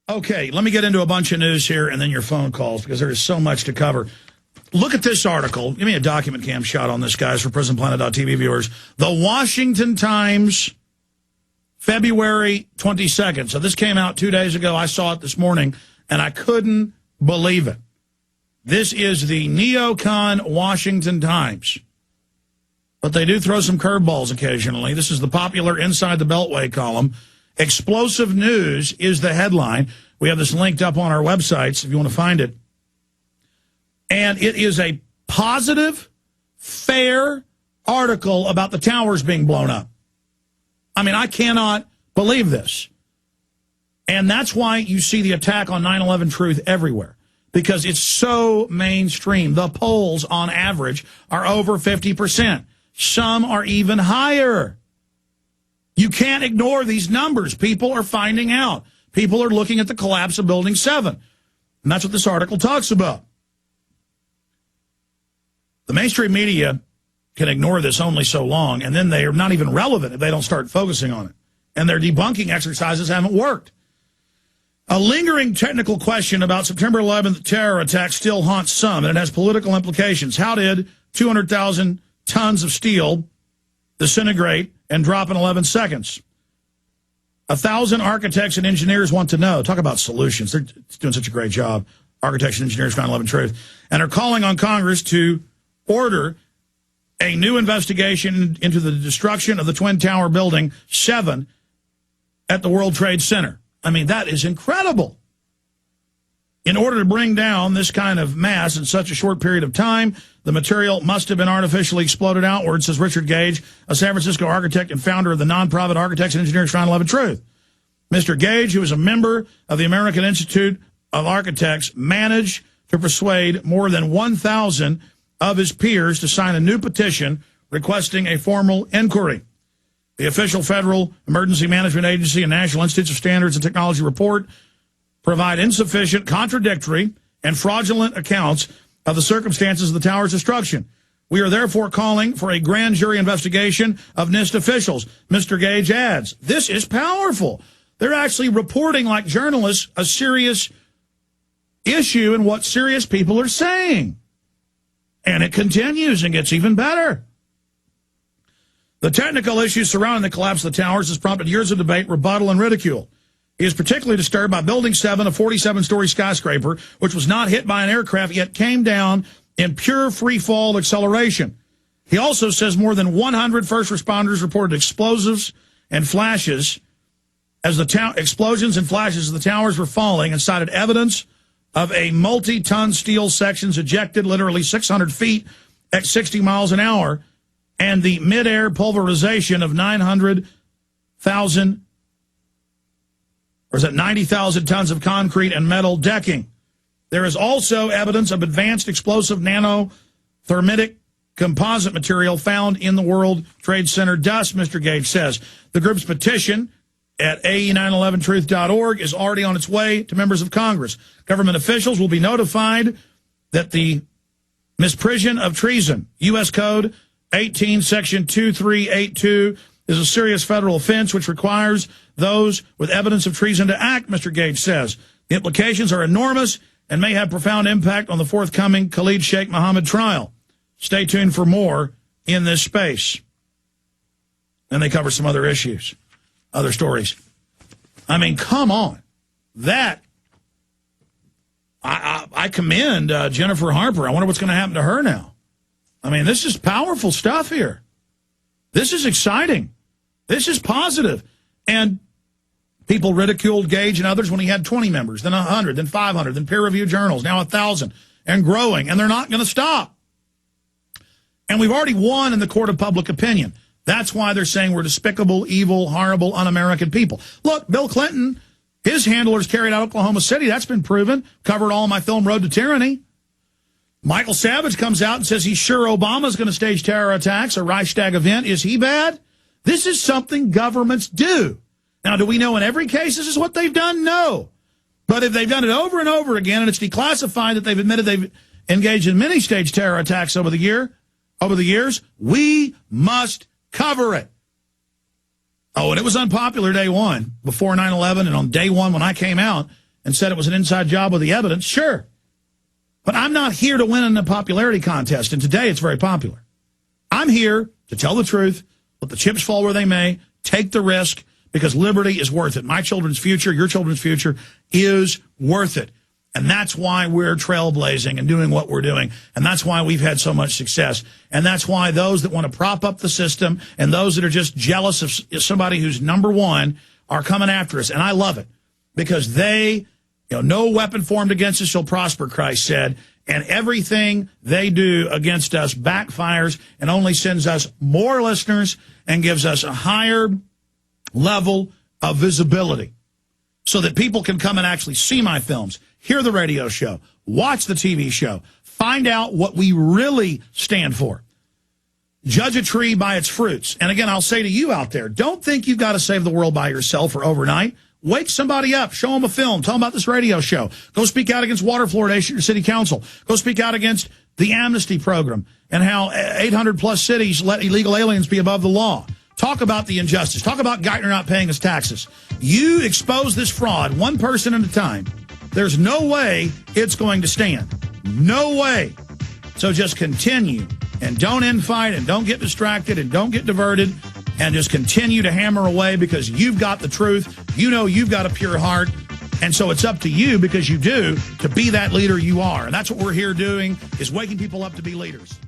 Okay, let me get into a bunch of news here and then your phone calls because there is so much to cover. Look at this article. Give me a document cam shot on this, guys, for PrisonPlanet.tv viewers. The Washington Times, February 22nd. So this came out 2 days ago. I saw it this morning, and I couldn't believe it. This is the neocon Washington Times. But they do throw some curveballs occasionally. This is the popular Inside the Beltway column. Explosive news is the headline. We have this linked up on our websites if you want to find it. And it is a positive, fair article about the towers being blown up. I mean, I cannot believe this. And that's why you see the attack on 9/11 Truth everywhere, because it's so mainstream. The polls, on average, are over 50%. Some are even higher. You can't ignore these numbers. People are finding out. People are looking at the collapse of Building 7. And that's what this article talks about. The mainstream media can ignore this only so long, and then they are not even relevant if they don't start focusing on it. And their debunking exercises haven't worked. A lingering technical question about September 11th terror attack still haunts some, and it has political implications. How did 200,000 tons of steel disintegrate and drop in 11 seconds? 1,000 architects and engineers want to know. Talk about solutions. They're doing such a great job. Architects and engineers for 9/11 Truth. And are calling on Congress to order a new investigation into the destruction of the Twin Tower Building 7 at the World Trade Center. I mean, that is incredible. In order to bring down this kind of mass in such a short period of time, the material must have been artificially exploded outward, says Richard Gage, a San Francisco architect and founder of the nonprofit Architects and Engineers for 9/11 Truth. Mr. Gage, who is a member of the American Institute of Architects, managed to persuade more than 1,000 of his peers to sign a new petition requesting a formal inquiry. The official Federal Emergency Management Agency and National Institutes of Standards and Technology report provide insufficient, contradictory, and fraudulent accounts of the circumstances of the tower's destruction. We are therefore calling for a grand jury investigation of NIST officials. Mr. Gage adds, this is powerful. They're actually reporting, like journalists, a serious issue and what serious people are saying. And it continues and gets even better. The technical issues surrounding the collapse of the towers has prompted years of debate, rebuttal, and ridicule. He is particularly disturbed by Building 7, a 47-story skyscraper, which was not hit by an aircraft, yet came down in pure free-fall acceleration. He also says more than 100 first responders reported explosives and flashes as explosions and flashes as the towers were falling, and cited evidence of a multi-ton steel sections ejected literally 600 feet at 60 miles an hour, and the mid-air pulverization of 900,000, or is it 90,000 tons of concrete and metal decking. There is also evidence of advanced explosive nanothermitic composite material found in the World Trade Center dust, Mr. Gage says. The group's petition at ae911truth.org is already on its way to members of Congress. Government officials will be notified that the misprision of treason, U.S. Code 18, Section 2382, is a serious federal offense which requires those with evidence of treason to act, Mr. Gage says. The implications are enormous and may have profound impact on the forthcoming Khalid Sheikh Mohammed trial. Stay tuned for more in this space. And they cover some other issues, other stories. I mean, come on. That, I commend Jennifer Harper. I wonder what's going to happen to her now. I mean, this is powerful stuff here. This is exciting. This is positive. And people ridiculed Gage and others when he had 20 members, then 100, then 500, then peer-reviewed journals, now 1,000, and growing. And they're not going to stop. And we've already won in the court of public opinion. That's why they're saying we're despicable, evil, horrible, un-American people. Look, Bill Clinton, his handlers carried out Oklahoma City. That's been proven. Covered all in my film, Road to Tyranny. Michael Savage comes out and says he's sure Obama's going to stage terror attacks, a Reichstag event. Is he bad? This is something governments do. Now, do we know in every case this is what they've done? No. But if they've done it over and over again, and it's declassified that they've admitted they've engaged in many stage terror attacks over the years, we must cover it. Oh, and it was unpopular day one, before 9/11, and on day one when I came out, and said it was an inside job with the evidence, sure. But I'm not here to win in a popularity contest, and today it's very popular. I'm here to tell the truth, let the chips fall where they may, take the risk, because liberty is worth it. My children's future, your children's future is worth it. And that's why we're trailblazing and doing what we're doing. And that's why we've had so much success. And that's why those that want to prop up the system and those that are just jealous of somebody who's number one are coming after us. And I love it because they, no weapon formed against us shall prosper, Christ said. And everything they do against us backfires and only sends us more listeners and gives us a higher level of visibility so that people can come and actually see my films, hear the radio show, watch the TV show, find out what we really stand for. Judge a tree by its fruits. And again, I'll say to you out there, don't think you've got to save the world by yourself or overnight. Wake somebody up. Show them a film. Tell them about this radio show. Go speak out against water fluoridation at your city council. Go speak out against the amnesty program and how 800-plus cities let illegal aliens be above the law. Talk about the injustice. Talk about Geithner not paying his taxes. You expose this fraud one person at a time. There's no way it's going to stand. No way. So just continue and don't infight and don't get distracted and don't get diverted and just continue to hammer away because you've got the truth. You know you've got a pure heart. And so it's up to you because you do to be that leader you are. And that's what we're here doing is waking people up to be leaders.